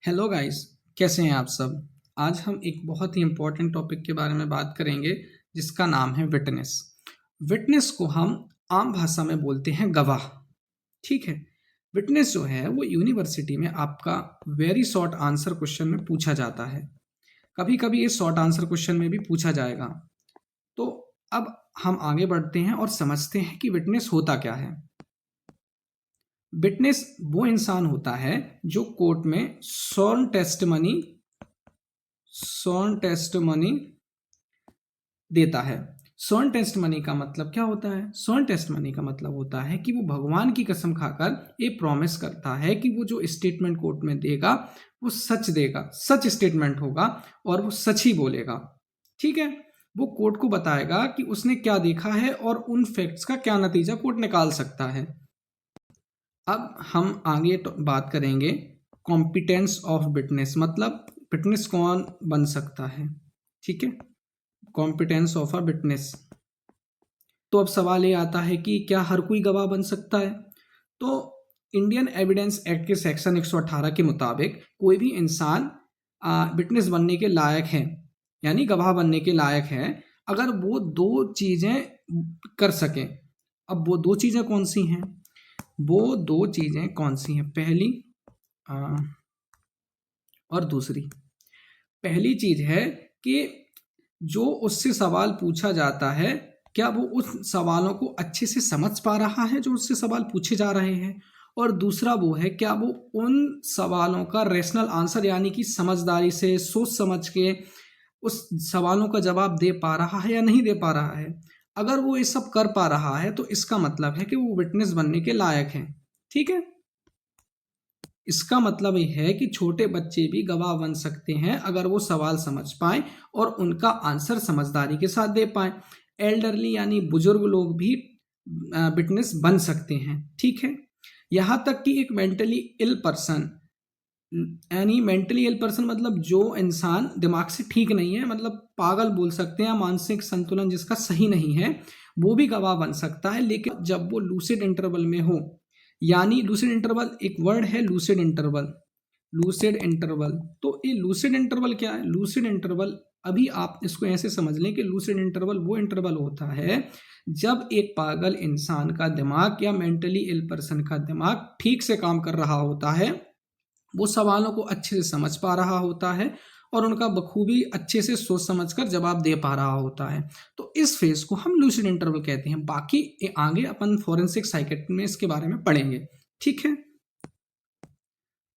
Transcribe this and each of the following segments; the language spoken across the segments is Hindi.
हेलो गाइस, कैसे हैं आप सब। आज हम एक बहुत ही इम्पोर्टेंट टॉपिक के बारे में बात करेंगे जिसका नाम है विटनेस। विटनेस को हम आम भाषा में बोलते हैं गवाह। ठीक है। विटनेस जो है वो यूनिवर्सिटी में आपका वेरी शॉर्ट आंसर क्वेश्चन में पूछा जाता है। कभी कभी इस शॉर्ट आंसर क्वेश्चन में भी पूछा जाएगा। तो अब हम आगे बढ़ते हैं और समझते हैं कि विटनेस होता क्या है। विटनेस वो इंसान होता है जो कोर्ट में सॉर्न टेस्टमनी देता है। सॉर्न टेस्टमनी का मतलब क्या होता है? सॉर्न टेस्टमनी का मतलब होता है कि वो भगवान की कसम खाकर ये प्रॉमिस करता है कि वो जो स्टेटमेंट कोर्ट में देगा वो सच देगा, सच स्टेटमेंट होगा और वो सच ही बोलेगा। ठीक है। वो कोर्ट को बताएगा कि उसने क्या देखा है और उन फैक्ट्स का क्या नतीजा कोर्ट निकाल सकता है। अब हम आगे बात करेंगे कॉम्पिटेंस ऑफ विटनेस, मतलब विटनेस कौन बन सकता है। ठीक है। Competence of a witness. तो अब सवाल ये आता है कि क्या हर कोई गवाह बन सकता है? तो इंडियन एविडेंस एक्ट के सेक्शन 118 के मुताबिक कोई भी इंसान विटनेस बनने के लायक है, यानी गवाह बनने के लायक है, अगर वो दो चीजें कर सके। अब वो दो चीजें कौन सी हैं? वो दो चीजें कौन सी हैं? पहली और दूसरी। पहली चीज है कि जो उससे सवाल पूछा जाता है, क्या वो उस सवालों को अच्छे से समझ पा रहा है जो उससे सवाल पूछे जा रहे हैं। और दूसरा वो है, क्या वो उन सवालों का रेशनल आंसर यानी कि समझदारी से सोच समझ के उस सवालों का जवाब दे पा रहा है या नहीं दे पा रहा है। अगर वो ये सब कर पा रहा है तो इसका मतलब है कि वो विटनेस बनने के लायक है। ठीक है। इसका मतलब यह है कि छोटे बच्चे भी गवाह बन सकते हैं अगर वो सवाल समझ पाए और उनका आंसर समझदारी के साथ दे पाए। एल्डरली यानी बुजुर्ग लोग भी विटनेस बन सकते हैं। ठीक है। यहाँ तक कि एक मेंटली इल पर्सन, यानी मेंटली इल पर्सन मतलब जो इंसान दिमाग से ठीक नहीं है, मतलब पागल बोल सकते हैं, मानसिक संतुलन जिसका सही नहीं है, वो भी गवाह बन सकता है, लेकिन जब वो लूसिड इंटरवल में हो। यानी लूसिड इंटरवल एक वर्ड है, लूसिड इंटरवल। लूसिड इंटरवल, तो ये लूसिड इंटरवल क्या है? लूसिड इंटरवल, अभी आप इसको ऐसे समझ लें कि लूसिड इंटरवल वो इंटरवल होता है जब एक पागल इंसान का दिमाग या मेंटली इल पर्सन का दिमाग ठीक से काम कर रहा होता है, वो सवालों को अच्छे से समझ पा रहा होता है और उनका बखूबी अच्छे से सोच समझकर जवाब दे पा रहा होता है। तो इस फेज को हम लूसिड इंटरवल कहते हैं। बाकी आगे अपन फोरेंसिक साइकेट्री में इसके बारे में पढ़ेंगे। ठीक है।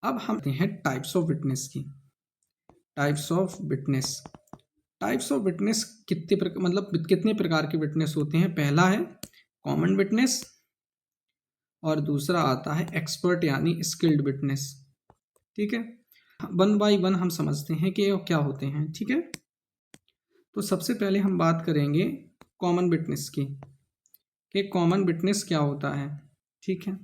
अब हम हैं टाइप्स ऑफ विटनेस की। Types of witness. Types of witness मतलब कितने प्रकार के विटनेस होते हैं? पहला है कॉमन विटनेस और दूसरा आता है एक्सपर्ट यानी स्किल्ड विटनेस। ठीक है। वन बाय वन हम समझते हैं कि क्या होते हैं। ठीक है। तो सबसे पहले हम बात करेंगे कॉमन विटनेस की, कि कॉमन विटनेस क्या होता है। ठीक है।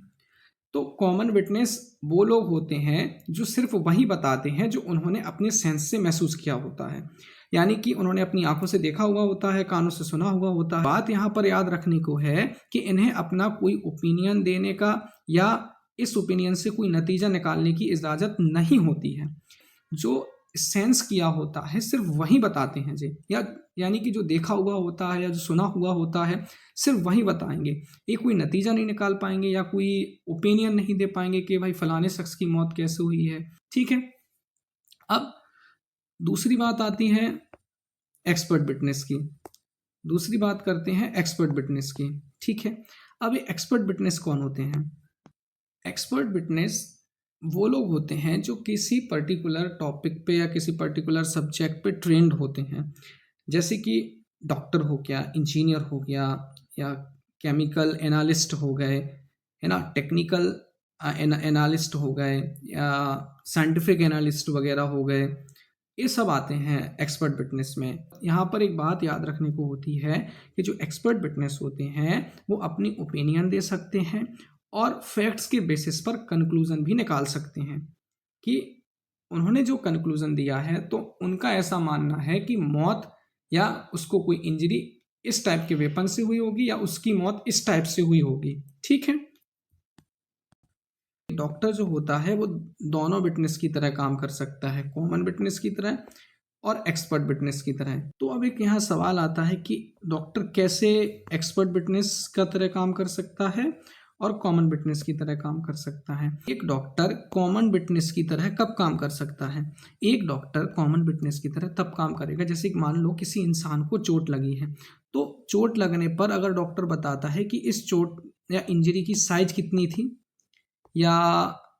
तो कॉमन विटनेस वो लोग होते हैं जो सिर्फ वही बताते हैं जो उन्होंने अपने सेंस से महसूस किया होता है, यानी कि उन्होंने अपनी आंखों से देखा हुआ होता है, कानों से सुना हुआ होता है। बात यहाँ पर याद रखने को है कि इन्हें अपना कोई ओपिनियन देने का या इस ओपिनियन से कोई नतीजा निकालने की इजाज़त नहीं होती है। जो सेंस किया होता है सिर्फ वही बताते हैं जी, या यानी कि जो देखा हुआ होता है या जो सुना हुआ होता है सिर्फ वही बताएंगे। ये कोई नतीजा नहीं निकाल पाएंगे या कोई ओपिनियन नहीं दे पाएंगे कि भाई फलाने शख्स की मौत कैसे हुई है। ठीक है। अब दूसरी बात आती है एक्सपर्ट विटनेस की। दूसरी बात करते हैं एक्सपर्ट विटनेस की। ठीक है। अब ये एक्सपर्ट विटनेस कौन होते हैं? एक्सपर्ट विटनेस वो लोग होते हैं जो किसी पर्टिकुलर टॉपिक पे या किसी पर्टिकुलर सब्जेक्ट पे ट्रेंड होते हैं। जैसे कि डॉक्टर हो गया, इंजीनियर हो गया, या केमिकल एनालिस्ट हो गए, है ना, टेक्निकल एनालिस्ट हो गए, या साइंटिफिक एनालिस्ट वगैरह हो गए। ये सब आते हैं एक्सपर्ट विटनेस में। यहाँ पर एक बात याद रखने को होती है कि जो एक्सपर्ट विटनेस होते हैं वो अपनी ओपिनियन दे सकते हैं और फैक्ट्स के बेसिस पर कंक्लूजन भी निकाल सकते हैं कि उन्होंने जो कंक्लूजन दिया है तो उनका ऐसा मानना है कि मौत या उसको कोई इंजरी इस टाइप के वेपन से हुई होगी या उसकी मौत इस टाइप से हुई होगी। ठीक है। डॉक्टर जो होता है वो दोनों विटनेस की तरह काम कर सकता है, कॉमन विटनेस की तरह और एक्सपर्ट विटनेस की तरह। तो अब एक यहाँ सवाल आता है कि डॉक्टर कैसे एक्सपर्ट विटनेस का तरह काम कर सकता है और कॉमन विटनेस की तरह काम कर सकता है। एक डॉक्टर कॉमन विटनेस की तरह कब काम कर सकता है? एक डॉक्टर कॉमन विटनेस की तरह तब काम करेगा जैसे कि मान लो किसी इंसान को चोट लगी है, तो चोट लगने पर अगर डॉक्टर बताता है कि इस चोट या इंजरी की साइज कितनी थी, या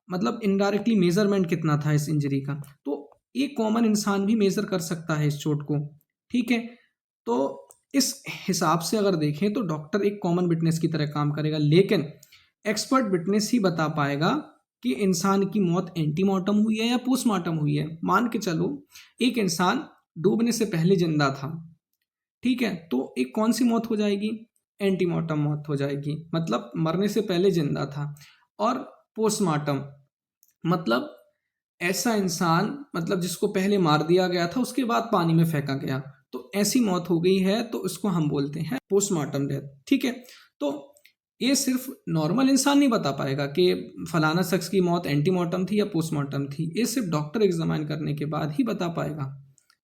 मतलब इनडायरेक्टली मेजरमेंट कितना था इस इंजरी का, तो एक कॉमन इंसान भी मेजर कर सकता है इस चोट को। ठीक है, तो इस हिसाब से अगर देखें तो डॉक्टर एक कॉमन विटनेस की तरह काम करेगा, लेकिन एक्सपर्ट विटनेस ही बता पाएगा कि इंसान की मौत एंटीमॉर्टम हुई है या पोस्टमार्टम हुई है। मान के चलो एक इंसान डूबने से पहले जिंदा था, ठीक है, तो एक कौन सी मौत हो जाएगी? एंटीमॉर्टम मौत हो जाएगी, मतलब मरने से पहले जिंदा था। और पोस्टमार्टम मतलब ऐसा इंसान, मतलब जिसको पहले मार दिया गया था उसके बाद पानी में फेंका गया, तो ऐसी मौत हो गई है तो इसको हम बोलते हैं पोस्टमार्टम डेथ। ठीक है, तो ये सिर्फ नॉर्मल इंसान नहीं बता पाएगा कि फलाना शख्स की मौत एंटीमॉर्टम थी या पोस्टमार्टम थी, ये सिर्फ डॉक्टर एग्जामिन करने के बाद ही बता पाएगा।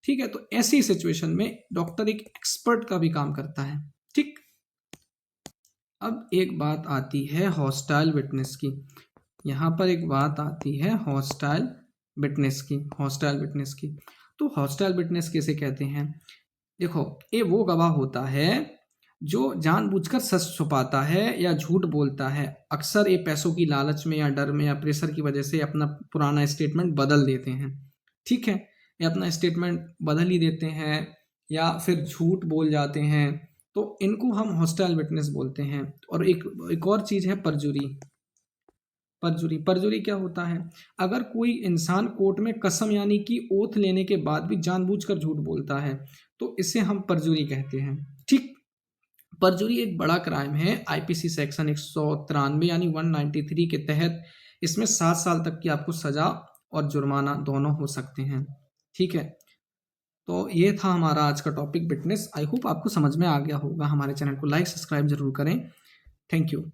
ठीक है, तो ऐसी सिचुएशन में डॉक्टर एक एक्सपर्ट का भी काम करता है। ठीक, अब एक बात आती है हॉस्टाइल विटनेस की। यहाँ पर एक बात आती है हॉस्टाइल विटनेस की। हॉस्टाइल विटनेस की, तो हॉस्टाइल विटनेस किसे कहते हैं? देखो, ये वो गवाह होता है जो जानबूझकर सच छुपाता है या झूठ बोलता है। अक्सर ये पैसों की लालच में या डर में या प्रेशर की वजह से अपना पुराना स्टेटमेंट बदल देते हैं। ठीक है, या अपना स्टेटमेंट बदल ही देते हैं या फिर झूठ बोल जाते हैं, तो इनको हम हॉस्टाइल विटनेस बोलते हैं। और एक और चीज़ है परजुरी। परजुरी, परजुरी क्या होता है? अगर कोई इंसान कोर्ट में कसम यानी कि ओथ लेने के बाद भी जानबूझकर झूठ बोलता है तो इसे हम परजुरी कहते हैं। ठीक, परजुरी एक बड़ा क्राइम है। आईपीसी सेक्शन 193 यानी 193 के तहत इसमें 7 साल तक की आपको सजा और जुर्माना दोनों हो सकते हैं। ठीक है, तो ये था हमारा आज का टॉपिक विटनेस। आई होप आपको समझ में आ गया होगा। हमारे चैनल को लाइक सब्सक्राइब जरूर करें। Thank you.